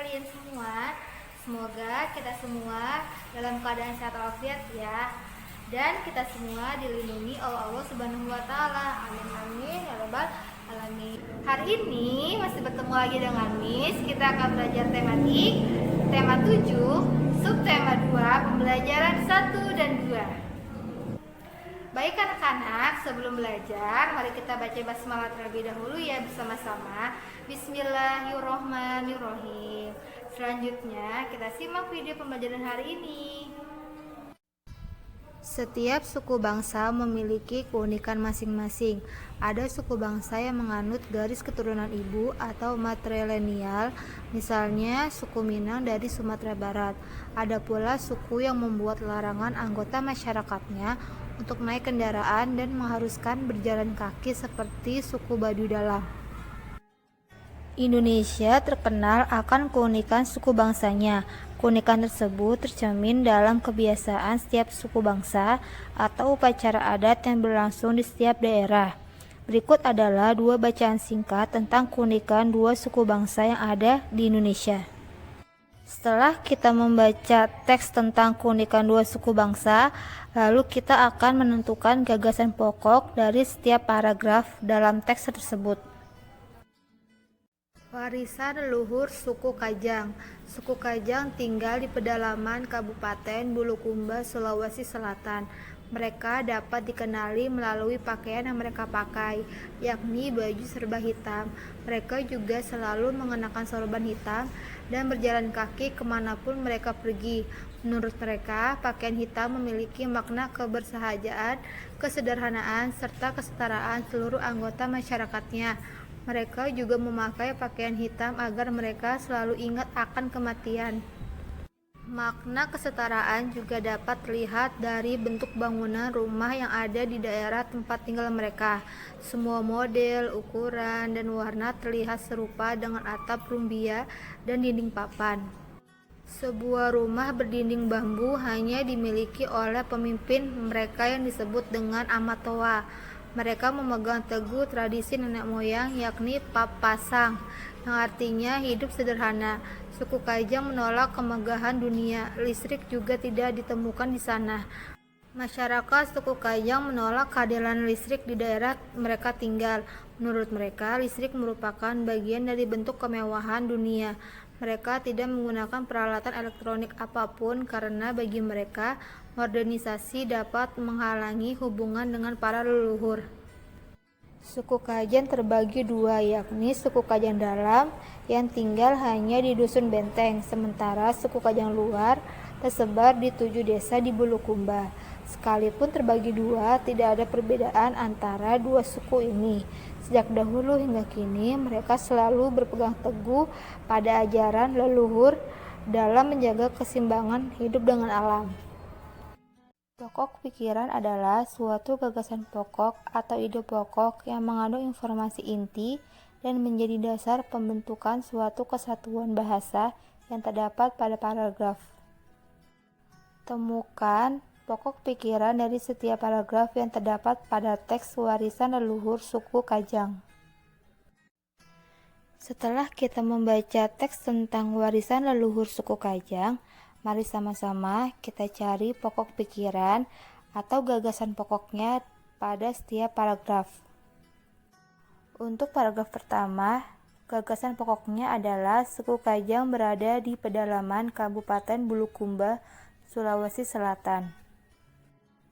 kalian semua. Semoga kita semua dalam keadaan sehat walafiat ya. Dan kita semua dilindungi oleh Allah Subhanahu wa taala. Amin amin ya rabbal alamin. Hari ini masih bertemu lagi dengan Miss. Kita akan belajar tematik tema 7, subtema 2, pembelajaran 1 dan 2. Baik anak-anak, sebelum belajar, mari kita baca basmalah terlebih dahulu ya bersama-sama. Bismillahirrohmanirrohim. Selanjutnya, kita simak video pembelajaran hari ini. Setiap suku bangsa memiliki keunikan masing-masing. Ada suku bangsa yang menganut garis keturunan ibu atau matrilineal, misalnya suku Minang dari Sumatera Barat. Ada pula suku yang membuat larangan anggota masyarakatnya untuk naik kendaraan dan mengharuskan berjalan kaki seperti suku Baduy Dalam. Indonesia terkenal akan keunikan suku bangsanya. Keunikan tersebut tercermin dalam kebiasaan setiap suku bangsa atau upacara adat yang berlangsung di setiap daerah. Berikut adalah dua bacaan singkat tentang keunikan dua suku bangsa yang ada di Indonesia. Setelah kita membaca teks tentang keunikan dua suku bangsa, lalu kita akan menentukan gagasan pokok dari setiap paragraf dalam teks tersebut. Warisan leluhur suku Kajang. Suku Kajang tinggal di pedalaman Kabupaten Bulukumba, Sulawesi Selatan. Mereka dapat dikenali melalui pakaian yang mereka pakai, yakni baju serba hitam. Mereka juga selalu mengenakan sorban hitam dan berjalan kaki kemanapun mereka pergi. Menurut mereka, pakaian hitam memiliki makna kebersahajaan, kesederhanaan, serta kesetaraan seluruh anggota masyarakatnya. Mereka juga memakai pakaian hitam agar mereka selalu ingat akan kematian. Makna kesetaraan juga dapat terlihat dari bentuk bangunan rumah yang ada di daerah tempat tinggal mereka. Semua model, ukuran, dan warna terlihat serupa dengan atap rumbia dan dinding papan. Sebuah rumah berdinding bambu hanya dimiliki oleh pemimpin mereka yang disebut dengan Amatoa. Mereka memegang teguh tradisi nenek moyang, yakni papasang, yang artinya hidup sederhana. Suku Kajang menolak kemegahan dunia. Listrik juga tidak ditemukan di sana. Masyarakat suku Kajang menolak kehadiran listrik di daerah mereka tinggal. Menurut mereka, listrik merupakan bagian dari bentuk kemewahan dunia. Mereka tidak menggunakan peralatan elektronik apapun karena bagi mereka, modernisasi dapat menghalangi hubungan dengan para leluhur. Suku Kajang terbagi dua, yakni suku Kajang Dalam yang tinggal hanya di dusun Benteng, sementara suku Kajang Luar tersebar di 7 desa di Bulukumba. Sekalipun terbagi dua, tidak ada perbedaan antara dua suku ini. Sejak dahulu hingga kini, mereka selalu berpegang teguh pada ajaran leluhur dalam menjaga keseimbangan hidup dengan alam. Pokok pikiran adalah suatu gagasan pokok atau ide pokok yang mengandung informasi inti dan menjadi dasar pembentukan suatu kesatuan bahasa yang terdapat pada paragraf. Temukan pokok pikiran dari setiap paragraf yang terdapat pada teks warisan leluhur suku Kajang. Setelah kita membaca teks tentang warisan leluhur suku Kajang, mari sama-sama kita cari pokok pikiran atau gagasan pokoknya pada setiap paragraf. Untuk paragraf pertama, gagasan pokoknya adalah suku Kajang berada di pedalaman Kabupaten Bulukumba, Sulawesi Selatan.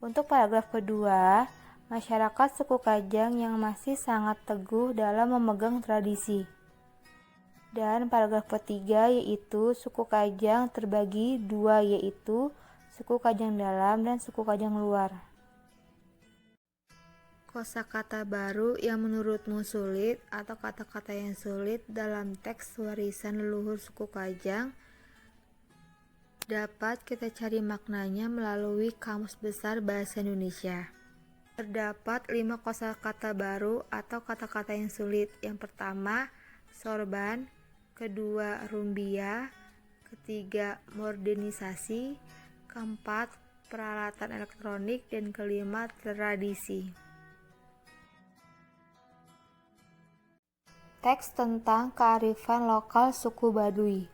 Untuk paragraf kedua, masyarakat suku Kajang yang masih sangat teguh dalam memegang tradisi. Dan paragraf ketiga yaitu suku Kajang terbagi dua, yaitu suku Kajang Dalam dan suku Kajang Luar. Kosakata baru yang menurutmu sulit atau kata-kata yang sulit dalam teks warisan leluhur suku Kajang dapat kita cari maknanya melalui Kamus Besar Bahasa Indonesia. Terdapat 5 kosakata baru atau kata-kata yang sulit. Yang pertama, sorban. Kedua, rumbia. Ketiga, modernisasi. Keempat, peralatan elektronik. Dan kelima, tradisi. Teks tentang kearifan lokal suku Baduy.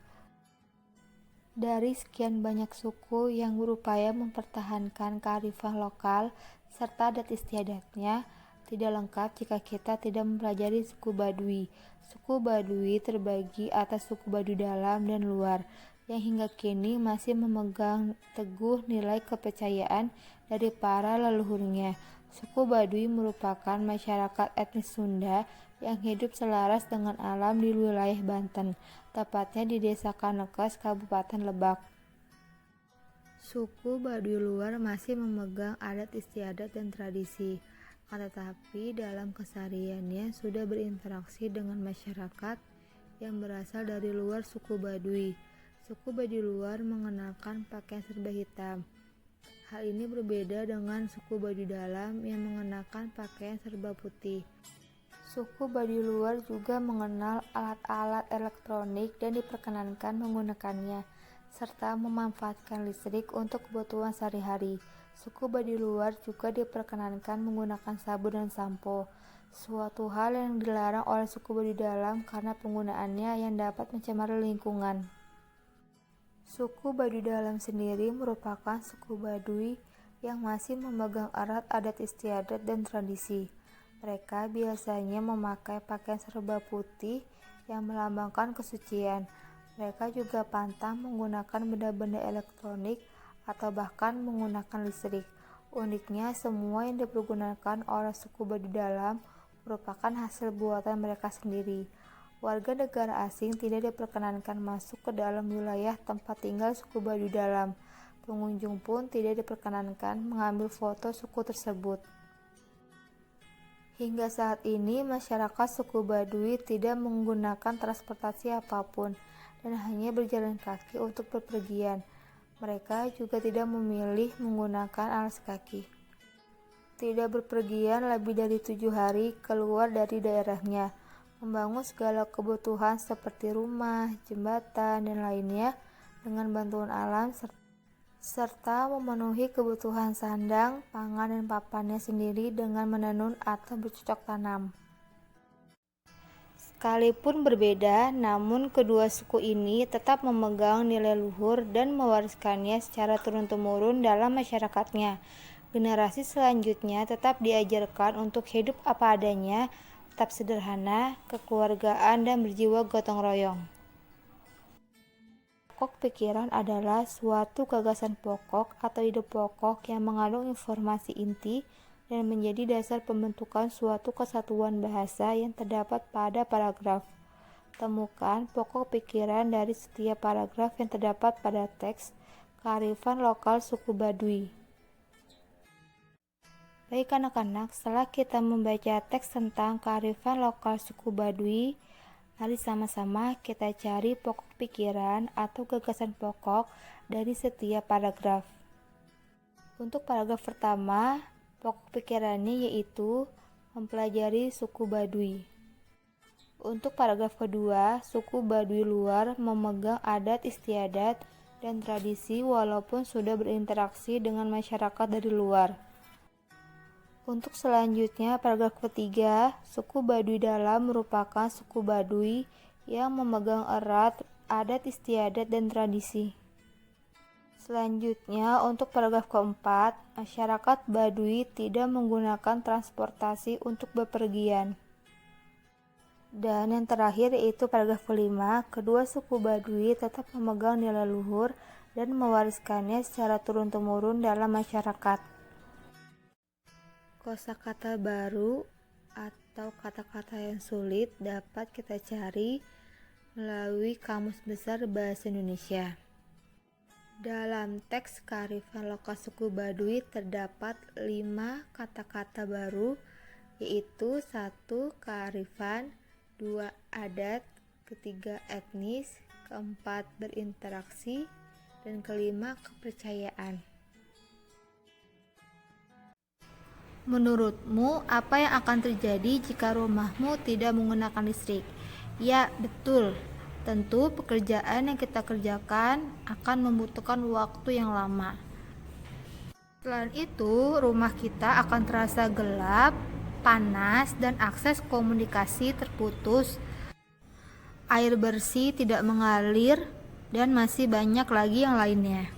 Dari sekian banyak suku yang berupaya mempertahankan kearifan lokal serta adat istiadatnya, tidak lengkap jika kita tidak mempelajari suku Baduy. Suku Baduy terbagi atas suku Baduy dalam dan luar, yang hingga kini masih memegang teguh nilai kepercayaan dari para leluhurnya. Suku Baduy merupakan masyarakat etnis Sunda yang hidup selaras dengan alam di wilayah Banten, tepatnya di Desa Kanekes, Kabupaten Lebak. Suku Baduy luar masih memegang adat istiadat dan tradisi, tetapi dalam kesehariannya sudah berinteraksi dengan masyarakat yang berasal dari luar suku Baduy. Suku Baduy luar mengenakan pakaian serba hitam. Hal ini berbeda dengan suku Baduy dalam yang mengenakan pakaian serba putih. Suku Baduy luar juga mengenal alat-alat elektronik dan diperkenankan menggunakannya, serta memanfaatkan listrik untuk kebutuhan sehari-hari. Suku Baduy luar juga diperkenankan menggunakan sabun dan sampo, suatu hal yang dilarang oleh suku Baduy dalam karena penggunaannya yang dapat mencemari lingkungan. Suku Baduy dalam sendiri merupakan suku Baduy yang masih memegang erat adat istiadat dan tradisi. Mereka biasanya memakai pakaian serba putih yang melambangkan kesucian. Mereka juga pantang menggunakan benda-benda elektronik atau bahkan menggunakan listrik. Uniknya, semua yang dipergunakan oleh suku Baduy dalam merupakan hasil buatan mereka sendiri. Warga negara asing tidak diperkenankan masuk ke dalam wilayah tempat tinggal suku Baduy dalam. Pengunjung pun tidak diperkenankan mengambil foto suku tersebut. Hingga saat ini, masyarakat suku Baduy tidak menggunakan transportasi apapun dan hanya berjalan kaki untuk bepergian. Mereka juga tidak memilih menggunakan alas kaki. Tidak berpergian lebih dari 7 hari keluar dari daerahnya, membangun segala kebutuhan seperti rumah, jembatan, dan lainnya dengan bantuan alam serta memenuhi kebutuhan sandang, pangan, dan papannya sendiri dengan menenun atau bercocok tanam. Sekalipun berbeda, namun kedua suku ini tetap memegang nilai luhur dan mewariskannya secara turun-temurun dalam masyarakatnya. Generasi selanjutnya tetap diajarkan untuk hidup apa adanya, tetap sederhana, kekeluargaan, dan berjiwa gotong royong. Pokok pikiran adalah suatu gagasan pokok atau ide pokok yang mengandung informasi inti dan menjadi dasar pembentukan suatu kesatuan bahasa yang terdapat pada paragraf. Temukan pokok pikiran dari setiap paragraf yang terdapat pada teks kearifan lokal suku Baduy. Baik anak-anak, setelah kita membaca teks tentang kearifan lokal suku Baduy, mari sama-sama kita cari pokok pikiran atau gagasan pokok dari setiap paragraf. Untuk paragraf pertama, pokok pikirannya yaitu mempelajari suku Baduy. Untuk paragraf kedua, suku Baduy luar memegang adat istiadat dan tradisi walaupun sudah berinteraksi dengan masyarakat dari luar. Untuk selanjutnya, paragraf ketiga, suku Baduy dalam merupakan suku Baduy yang memegang erat adat istiadat dan tradisi. Selanjutnya, untuk paragraf keempat, masyarakat Baduy tidak menggunakan transportasi untuk bepergian. Dan yang terakhir yaitu paragraf kelima, kedua suku Baduy tetap memegang nilai luhur dan mewariskannya secara turun-temurun dalam masyarakat. Kosakata baru atau kata-kata yang sulit dapat kita cari melalui Kamus Besar Bahasa Indonesia. Dalam teks kearifan lokal suku Baduy terdapat 5 kata-kata baru, yaitu 1. Kearifan, 2. Adat, 3. Etnis, 4. Berinteraksi, dan 5. Kepercayaan. Menurutmu, apa yang akan terjadi jika rumahmu tidak menggunakan listrik? Ya, betul. Tentu pekerjaan yang kita kerjakan akan membutuhkan waktu yang lama. Selain itu, rumah kita akan terasa gelap, panas, dan akses komunikasi terputus. Air bersih tidak mengalir, dan masih banyak lagi yang lainnya.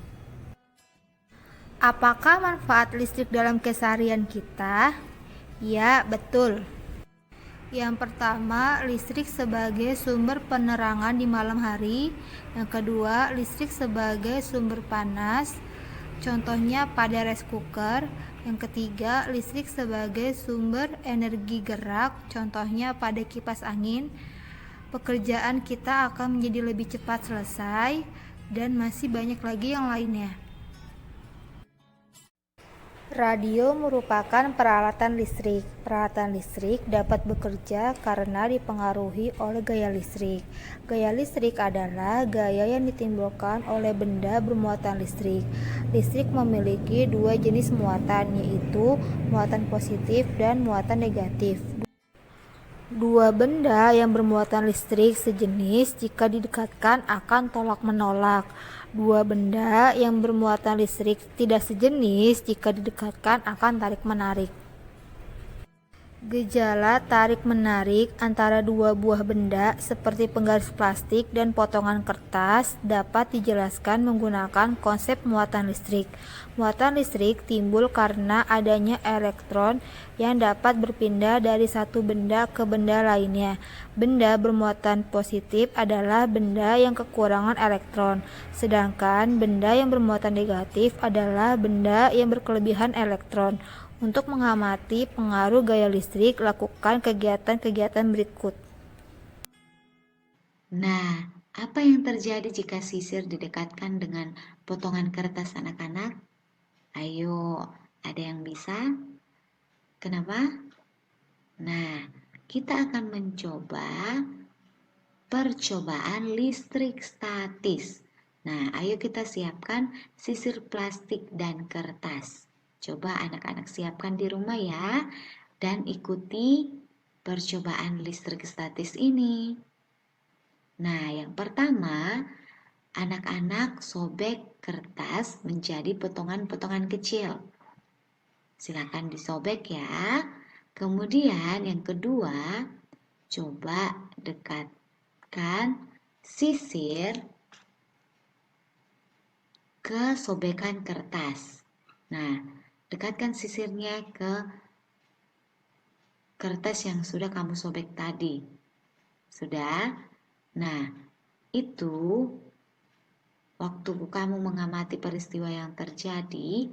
Apakah manfaat listrik dalam keseharian kita? Ya, betul. Yang pertama, listrik sebagai sumber penerangan di malam hari. Yang kedua, listrik sebagai sumber panas. Contohnya pada rice cooker. Yang ketiga, listrik sebagai sumber energi gerak. Contohnya pada kipas angin. Pekerjaan kita akan menjadi lebih cepat selesai, dan masih banyak lagi yang lainnya. Radio merupakan peralatan listrik. Peralatan listrik dapat bekerja karena dipengaruhi oleh gaya listrik. Gaya listrik adalah gaya yang ditimbulkan oleh benda bermuatan listrik. Listrik memiliki dua jenis muatan, yaitu muatan positif dan muatan negatif. Dua benda yang bermuatan listrik sejenis jika didekatkan akan tolak-menolak. Dua benda yang bermuatan listrik tidak sejenis jika didekatkan akan tarik-menarik. Gejala tarik-menarik antara dua buah benda seperti penggaris plastik dan potongan kertas dapat dijelaskan menggunakan konsep muatan listrik. Muatan listrik timbul karena adanya elektron yang dapat berpindah dari satu benda ke benda lainnya. Benda bermuatan positif adalah benda yang kekurangan elektron, sedangkan benda yang bermuatan negatif adalah benda yang berkelebihan elektron. Untuk mengamati pengaruh gaya listrik, lakukan kegiatan-kegiatan berikut. Nah, apa yang terjadi jika sisir didekatkan dengan potongan kertas anak-anak? Ayo, ada yang bisa? Kenapa? Nah, kita akan mencoba percobaan listrik statis. Nah, ayo kita siapkan sisir plastik dan kertas. Coba anak-anak siapkan di rumah ya, dan ikuti percobaan listrik statis ini. Nah, yang pertama, anak-anak sobek kertas menjadi potongan-potongan kecil. Silakan disobek ya. Kemudian yang kedua, coba dekatkan sisir ke sobekan kertas. Nah, dekatkan sisirnya ke kertas yang sudah kamu sobek tadi. Sudah? Nah, itu waktu kamu mengamati peristiwa yang terjadi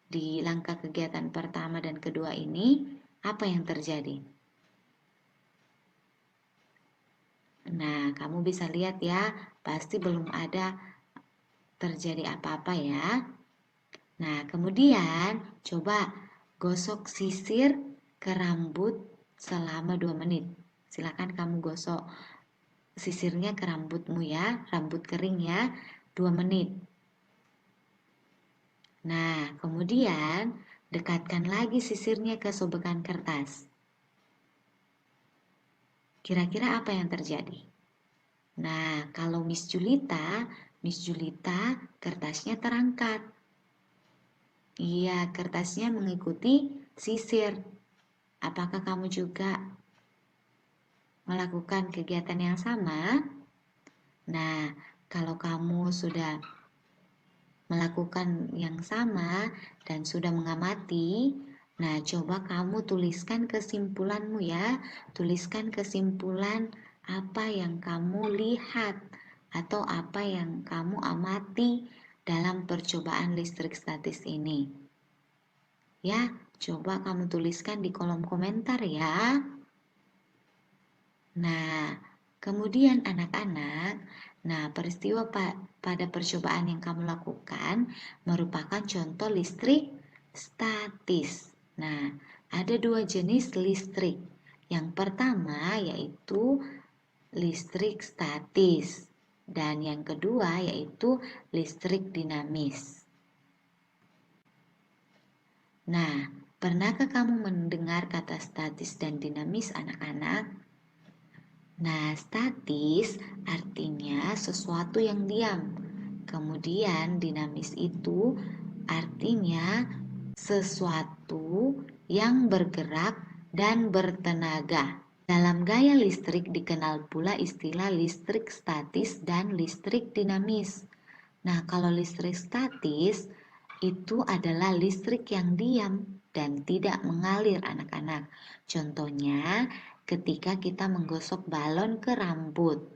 di langkah kegiatan pertama dan kedua ini, apa yang terjadi? Nah, kamu bisa lihat ya, pasti belum ada terjadi apa-apa ya. Nah, kemudian coba gosok sisir ke rambut selama 2 menit. Silakan kamu gosok sisirnya ke rambutmu ya, rambut kering ya, 2 menit. Nah, kemudian dekatkan lagi sisirnya ke sobekan kertas. Kira-kira apa yang terjadi? Nah, kalau Miss Julita kertasnya terangkat. Iya, kertasnya mengikuti sisir. Apakah kamu juga melakukan kegiatan yang sama? Nah, kalau kamu sudah melakukan yang sama dan sudah mengamati, nah coba kamu tuliskan kesimpulanmu ya. Tuliskan kesimpulan apa yang kamu lihat atau apa yang kamu amati dalam percobaan listrik statis ini. Ya, coba kamu tuliskan di kolom komentar ya. Nah, kemudian anak-anak, peristiwa pada percobaan yang kamu lakukan merupakan contoh listrik statis. Nah, ada dua jenis listrik. Yang pertama yaitu listrik statis dan yang kedua yaitu listrik dinamis. Nah, pernahkah kamu mendengar kata statis dan dinamis anak-anak? Nah, statis artinya sesuatu yang diam. Kemudian dinamis itu artinya sesuatu yang bergerak dan bertenaga. Dalam gaya listrik dikenal pula istilah listrik statis dan listrik dinamis. Nah, kalau listrik statis itu adalah listrik yang diam dan tidak mengalir anak-anak. Contohnya ketika kita menggosok balon ke rambut.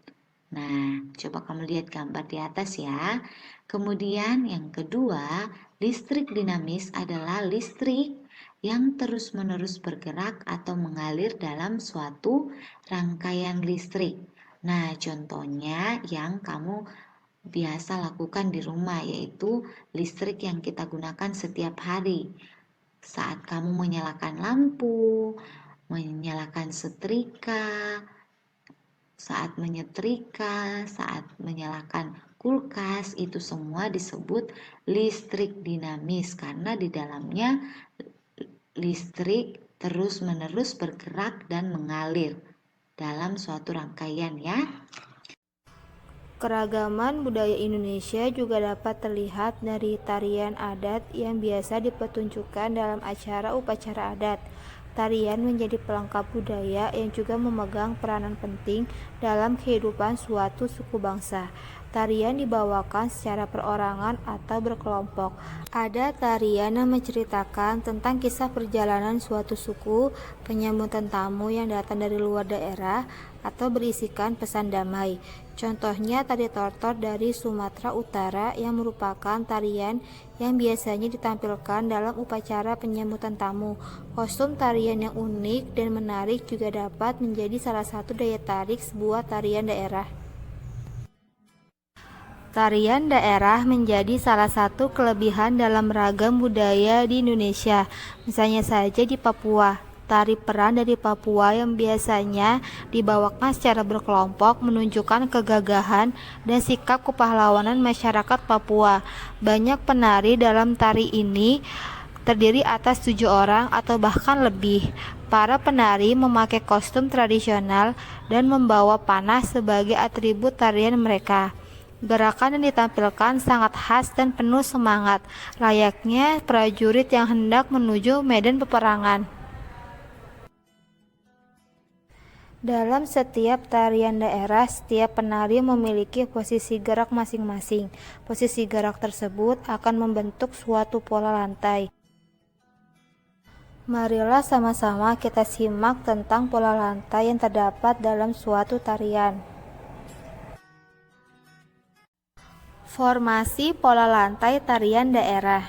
Nah, coba kamu lihat gambar di atas ya. Kemudian yang kedua, listrik dinamis adalah listrik yang terus-menerus bergerak atau mengalir dalam suatu rangkaian listrik. Nah, contohnya yang kamu biasa lakukan di rumah yaitu listrik yang kita gunakan setiap hari. Saat kamu menyalakan lampu, menyalakan setrika, saat menyetrika, saat menyalakan kulkas, itu semua disebut listrik dinamis karena di dalamnya listrik terus-menerus bergerak dan mengalir dalam suatu rangkaian ya. Keragaman budaya Indonesia juga dapat terlihat dari tarian adat yang biasa dipertunjukkan dalam acara upacara adat. Tarian menjadi pelengkap budaya yang juga memegang peranan penting dalam kehidupan suatu suku bangsa. Tarian dibawakan secara perorangan atau berkelompok. Ada tarian yang menceritakan tentang kisah perjalanan suatu suku, penyambutan tamu yang datang dari luar daerah, atau berisikan pesan damai. Contohnya tari tortor dari Sumatera Utara yang merupakan tarian yang biasanya ditampilkan dalam upacara penyambutan tamu. Kostum tarian yang unik dan menarik juga dapat menjadi salah satu daya tarik sebuah tarian daerah. Tarian daerah menjadi salah satu kelebihan dalam ragam budaya di Indonesia. Misalnya saja di Papua, tari peran dari Papua yang biasanya dibawakan secara berkelompok menunjukkan kegagahan dan sikap kepahlawanan masyarakat Papua. Banyak penari dalam tari ini terdiri atas 7 orang atau bahkan lebih. Para penari memakai kostum tradisional dan membawa panah sebagai atribut tarian mereka. Gerakan yang ditampilkan sangat khas dan penuh semangat, layaknya prajurit yang hendak menuju medan peperangan. Dalam setiap tarian daerah, setiap penari memiliki posisi gerak masing-masing. Posisi gerak tersebut akan membentuk suatu pola lantai. Marilah sama-sama kita simak tentang pola lantai yang terdapat dalam suatu tarian. Formasi pola lantai tarian daerah.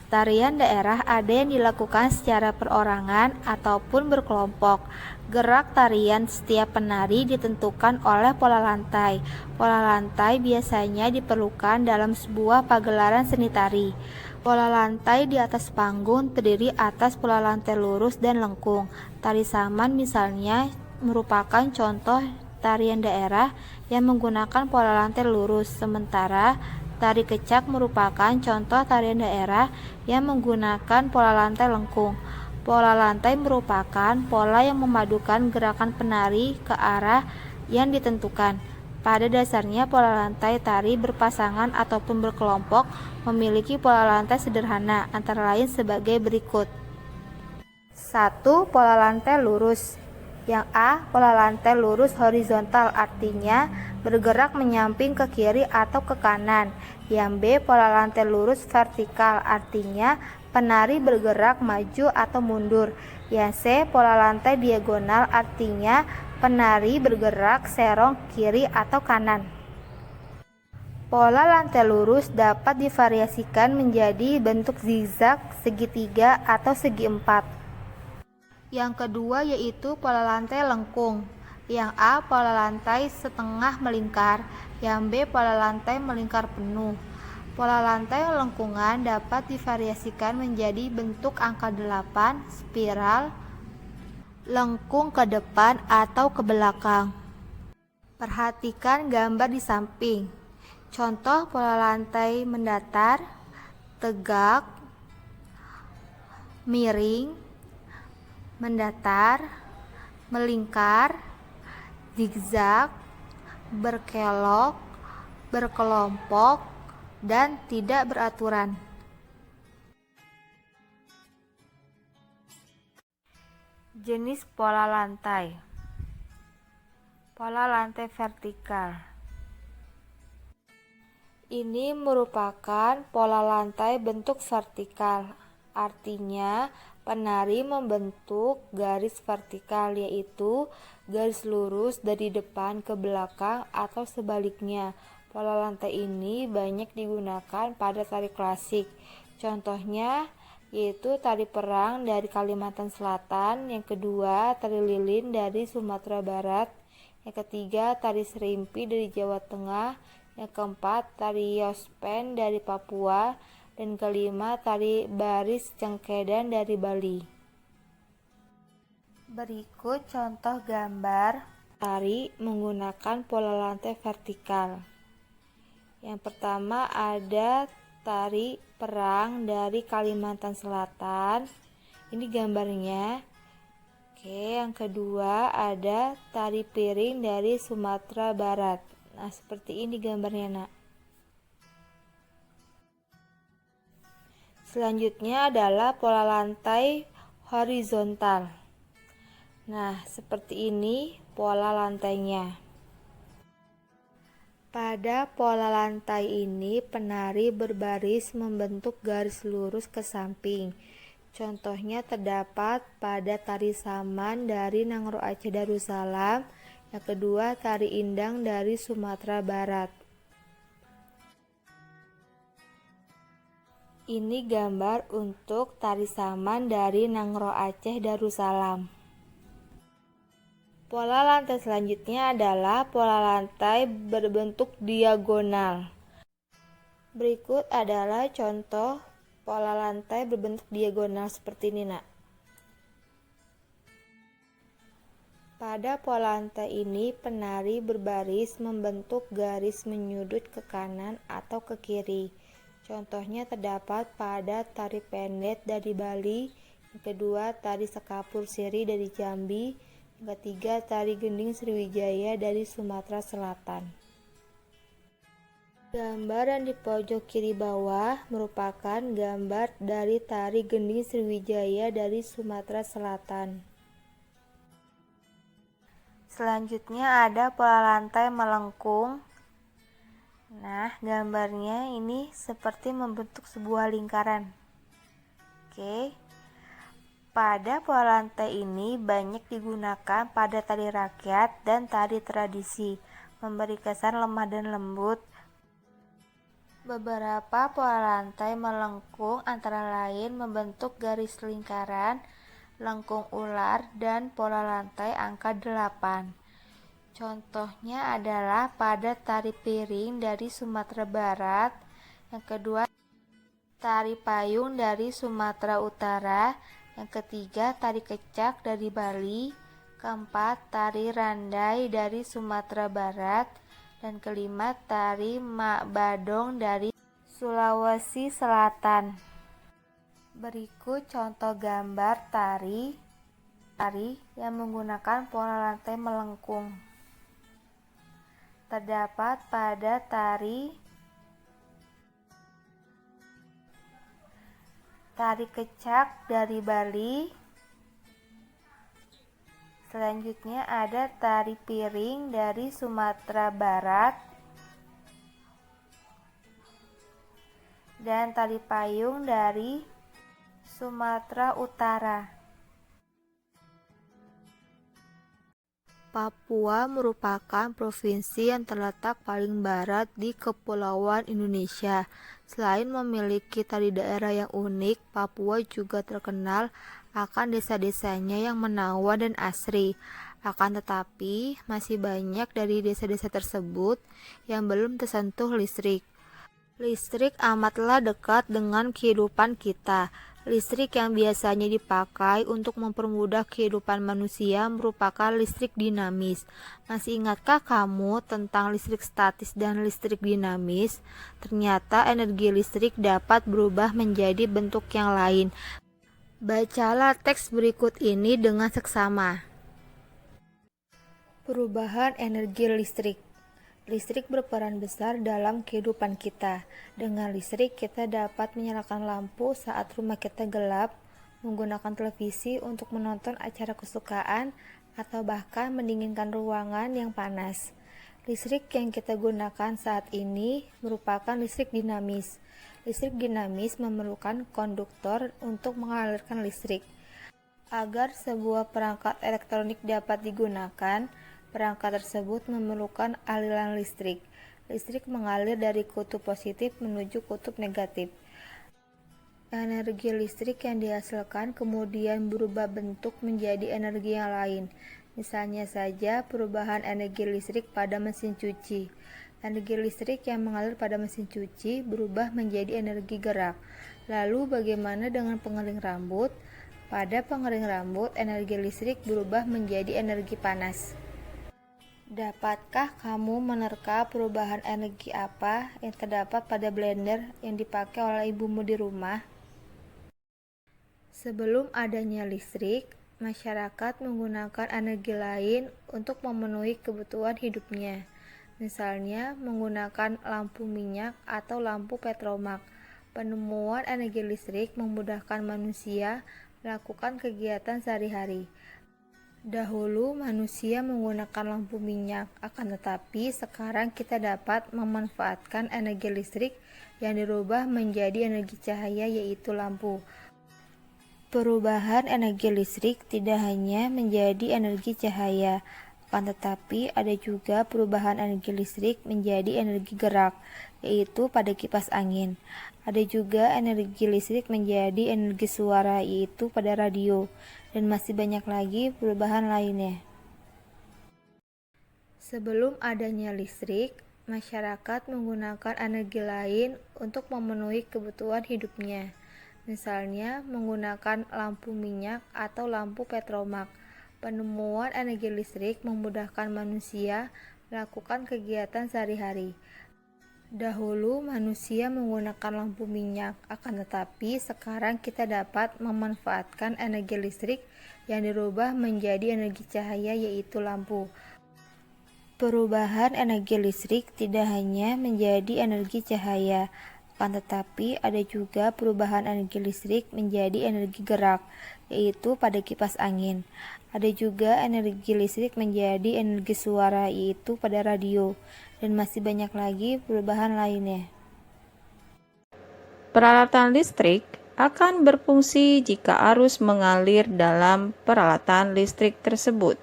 Tarian daerah ada yang dilakukan secara perorangan ataupun berkelompok. Gerak tarian setiap penari ditentukan oleh pola lantai. Pola lantai biasanya diperlukan dalam sebuah pagelaran seni tari. Pola lantai di atas panggung terdiri atas pola lantai lurus dan lengkung. Tari saman misalnya merupakan contoh tarian daerah yang menggunakan pola lantai lurus, sementara tari kecak merupakan contoh tarian daerah yang menggunakan pola lantai lengkung. Pola lantai merupakan pola yang memadukan gerakan penari ke arah yang ditentukan. Pada dasarnya pola lantai tari berpasangan ataupun berkelompok memiliki pola lantai sederhana, antara lain sebagai berikut. 1. Pola lantai lurus. Yang A, pola lantai lurus horizontal, artinya bergerak menyamping ke kiri atau ke kanan. Yang B, pola lantai lurus vertikal, artinya penari bergerak maju atau mundur. Yang C, pola lantai diagonal, artinya penari bergerak serong kiri atau kanan. Pola lantai lurus dapat divariasikan menjadi bentuk zigzag, segitiga, atau segi empat. Yang kedua yaitu pola lantai lengkung. Yang A, pola lantai setengah melingkar. Yang B, pola lantai melingkar penuh. Pola lantai lengkungan dapat divariasikan menjadi bentuk angka 8, spiral, lengkung ke depan atau ke belakang. Perhatikan gambar di samping. Contoh pola lantai mendatar, tegak, miring, mendatar, melingkar, zigzag, berkelok, berkelompok, dan tidak beraturan. Jenis pola lantai. Pola lantai vertikal. Ini merupakan pola lantai bentuk vertikal. Artinya, penari membentuk garis vertikal, yaitu garis lurus dari depan ke belakang atau sebaliknya. Pola lantai ini banyak digunakan pada tari klasik. Contohnya yaitu tari perang dari Kalimantan Selatan, yang kedua tari lilin dari Sumatera Barat, yang ketiga tari serimpi dari Jawa Tengah, yang keempat tari yospen dari Papua, dan kelima tari baris cengkedan dari Bali. Berikut contoh gambar tari menggunakan pola lantai vertikal. Yang pertama ada tari perang dari Kalimantan Selatan. Ini gambarnya. Oke, yang kedua ada tari piring dari Sumatera Barat. Nah, seperti ini gambarnya, Nak. Selanjutnya adalah pola lantai horizontal. Nah, seperti ini pola lantainya. Pada pola lantai ini, penari berbaris membentuk garis lurus ke samping. Contohnya terdapat pada tari saman dari Nangro Aceh Darussalam, yang kedua tari indang dari Sumatera Barat. Ini gambar untuk tari saman dari Nangro Aceh Darussalam. Pola lantai selanjutnya adalah pola lantai berbentuk diagonal. Berikut adalah contoh pola lantai berbentuk diagonal seperti ini, Nak. Pada pola lantai ini, penari berbaris membentuk garis menyudut ke kanan atau ke kiri. Contohnya terdapat pada tari pendet dari Bali, yang kedua tari sekapur siri dari Jambi, yang ketiga tari gending Sriwijaya dari Sumatera Selatan. Gambar yang di pojok kiri bawah merupakan gambar dari tari gending Sriwijaya dari Sumatera Selatan. Selanjutnya ada pola lantai melengkung. Nah, gambarnya ini seperti membentuk sebuah lingkaran. Oke. Pada pola lantai ini banyak digunakan pada tari rakyat dan tari tradisi, memberi kesan lemah dan lembut. Beberapa pola lantai melengkung antara lain membentuk garis lingkaran, lengkung ular, dan pola lantai angka 8. Contohnya adalah pada tari piring dari Sumatera Barat, yang kedua tari payung dari Sumatera Utara, yang ketiga tari kecak dari Bali, keempat tari randai dari Sumatera Barat, dan kelima tari mak badong dari Sulawesi Selatan. Berikut contoh gambar tari yang menggunakan pola lantai melengkung. Terdapat pada tari kecak dari Bali. Selanjutnya ada tari piring dari Sumatera Barat dan tari payung dari Sumatera Utara. Papua merupakan provinsi yang terletak paling barat di Kepulauan Indonesia. Selain memiliki tari daerah yang unik, Papua juga terkenal akan desa-desanya yang menawan dan asri. Akan tetapi, masih banyak dari desa-desa tersebut yang belum tersentuh listrik. Listrik amatlah dekat dengan kehidupan kita. Listrik yang biasanya dipakai untuk mempermudah kehidupan manusia merupakan listrik dinamis. Masih ingatkah kamu tentang listrik statis dan listrik dinamis? Ternyata energi listrik dapat berubah menjadi bentuk yang lain. Bacalah teks berikut ini dengan seksama. Perubahan energi listrik. Listrik berperan besar dalam kehidupan kita. Dengan listrik, kita dapat menyalakan lampu saat rumah kita gelap, menggunakan televisi untuk menonton acara kesukaan, atau bahkan mendinginkan ruangan yang panas. Listrik yang kita gunakan saat ini merupakan listrik dinamis. Listrik dinamis memerlukan konduktor untuk mengalirkan listrik. Agar sebuah perangkat elektronik dapat digunakan, perangkat tersebut memerlukan aliran listrik. Listrik mengalir dari kutub positif menuju kutub negatif. Energi listrik yang dihasilkan kemudian berubah bentuk menjadi energi yang lain. Misalnya saja perubahan energi listrik pada mesin cuci. Energi listrik yang mengalir pada mesin cuci berubah menjadi energi gerak. Lalu bagaimana dengan pengering rambut? Pada pengering rambut, energi listrik berubah menjadi energi panas. Dapatkah kamu menerka perubahan energi apa yang terdapat pada blender yang dipakai oleh ibumu di rumah? Sebelum adanya listrik, masyarakat menggunakan energi lain untuk memenuhi kebutuhan hidupnya. Misalnya menggunakan lampu minyak atau lampu petromak. Penemuan energi listrik memudahkan manusia melakukan kegiatan sehari-hari. Dahulu manusia menggunakan lampu minyak, akan tetapi sekarang kita dapat memanfaatkan energi listrik yang dirubah menjadi energi cahaya, yaitu lampu. Perubahan energi listrik tidak hanya menjadi energi cahaya, akan tetapi ada juga perubahan energi listrik menjadi energi gerak, yaitu pada kipas angin. Ada juga energi listrik menjadi energi suara, yaitu pada radio, dan masih banyak lagi perubahan lainnya. Sebelum adanya listrik, masyarakat menggunakan energi lain untuk memenuhi kebutuhan hidupnya. Misalnya menggunakan lampu minyak atau lampu petromak. Penemuan energi listrik memudahkan manusia melakukan kegiatan sehari-hari. Dahulu manusia menggunakan lampu minyak, akan tetapi sekarang kita dapat memanfaatkan energi listrik yang dirubah menjadi energi cahaya, yaitu lampu. Perubahan energi listrik tidak hanya menjadi energi cahaya, akan tetapi ada juga perubahan energi listrik menjadi energi gerak, yaitu pada kipas angin. Ada juga energi listrik menjadi energi suara, yaitu pada radio, dan masih banyak lagi perubahan lainnya. Peralatan listrik akan berfungsi jika arus mengalir dalam peralatan listrik tersebut.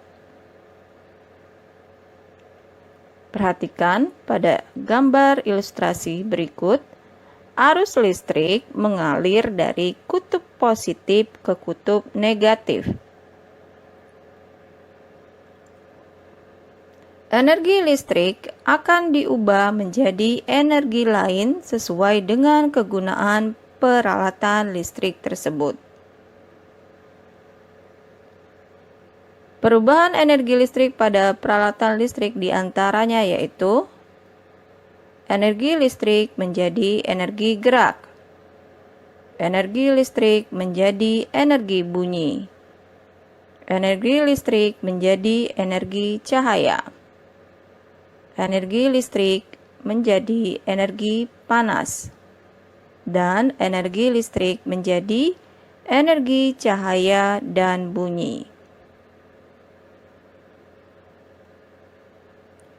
Perhatikan pada gambar ilustrasi berikut. Arus listrik mengalir dari kutub positif ke kutub negatif. Energi listrik akan diubah menjadi energi lain sesuai dengan kegunaan peralatan listrik tersebut. Perubahan energi listrik pada peralatan listrik diantaranya yaitu energi listrik menjadi energi gerak. Energi listrik menjadi energi bunyi. Energi listrik menjadi energi cahaya. Energi listrik menjadi energi panas. Dan energi listrik menjadi energi cahaya dan bunyi.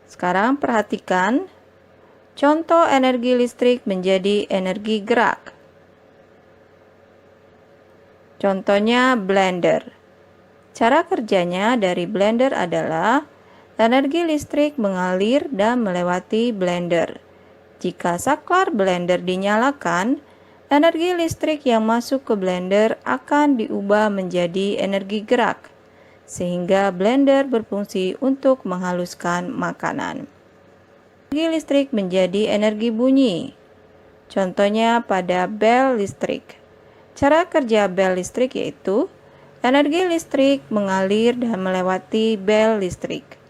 Sekarang perhatikan contoh energi listrik menjadi energi gerak. Contohnya blender. Cara kerjanya dari blender adalah energi listrik mengalir dan melewati blender. Jika saklar blender dinyalakan, energi listrik yang masuk ke blender akan diubah menjadi energi gerak, sehingga blender berfungsi untuk menghaluskan makanan. Energi listrik menjadi energi bunyi. Contohnya pada bel listrik. Cara kerja bel listrik yaitu energi listrik mengalir dan melewati bel listrik.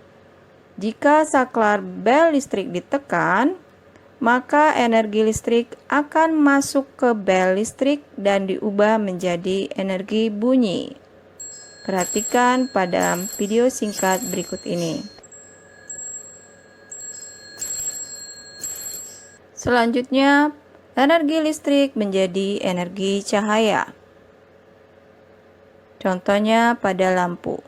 Jika saklar bel listrik ditekan, maka energi listrik akan masuk ke bel listrik dan diubah menjadi energi bunyi. Perhatikan pada video singkat berikut ini. Selanjutnya, energi listrik menjadi energi cahaya. Contohnya pada lampu.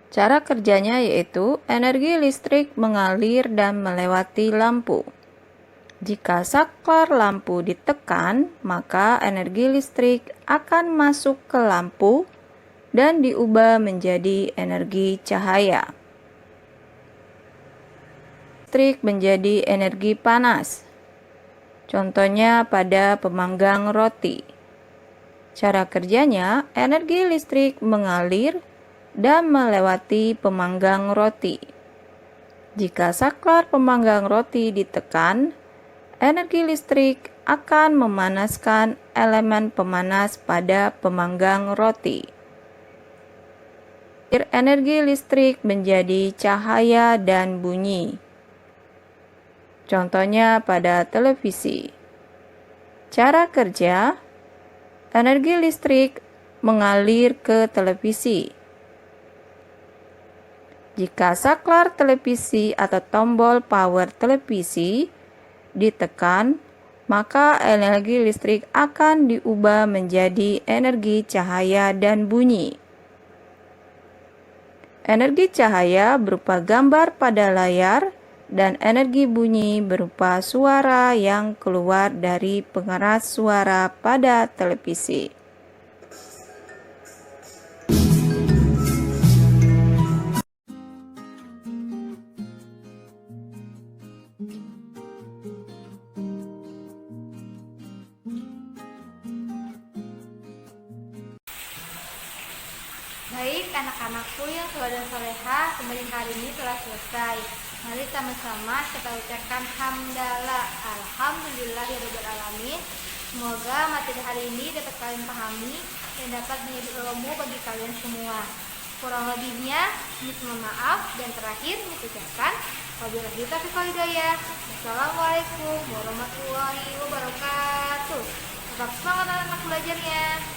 Cara kerjanya yaitu energi listrik mengalir dan melewati lampu. Jika saklar lampu ditekan, maka energi listrik akan masuk ke lampu dan diubah menjadi energi cahaya. Listrik menjadi energi panas. Contohnya pada pemanggang roti. Cara kerjanya, energi listrik mengalir dan melewati pemanggang roti. Jika saklar pemanggang roti ditekan, energi listrik akan memanaskan elemen pemanas pada pemanggang roti. Energi listrik menjadi cahaya dan bunyi. Contohnya pada televisi. Cara kerja, energi listrik mengalir ke televisi. Jika saklar televisi atau tombol power televisi ditekan, maka energi listrik akan diubah menjadi energi cahaya dan bunyi. Energi cahaya berupa gambar pada layar dan energi bunyi berupa suara yang keluar dari pengeras suara pada televisi. Baik, anak-anakku yang soleh dan soleha, pembelajaran hari ini telah selesai. Mari sama-sama kita ucapkan hamdalah, alhamdulillahirabbil alamin. Semoga materi hari ini dapat kalian pahami dan dapat menjadi ilmu bagi kalian semua. Kurang lebihnya, mohon maaf, dan terakhir mengucapkan wabillahi taufiq wal hidayah. Wassalamualaikum warahmatullahi wabarakatuh. Tetap semangat anak-anak belajarnya.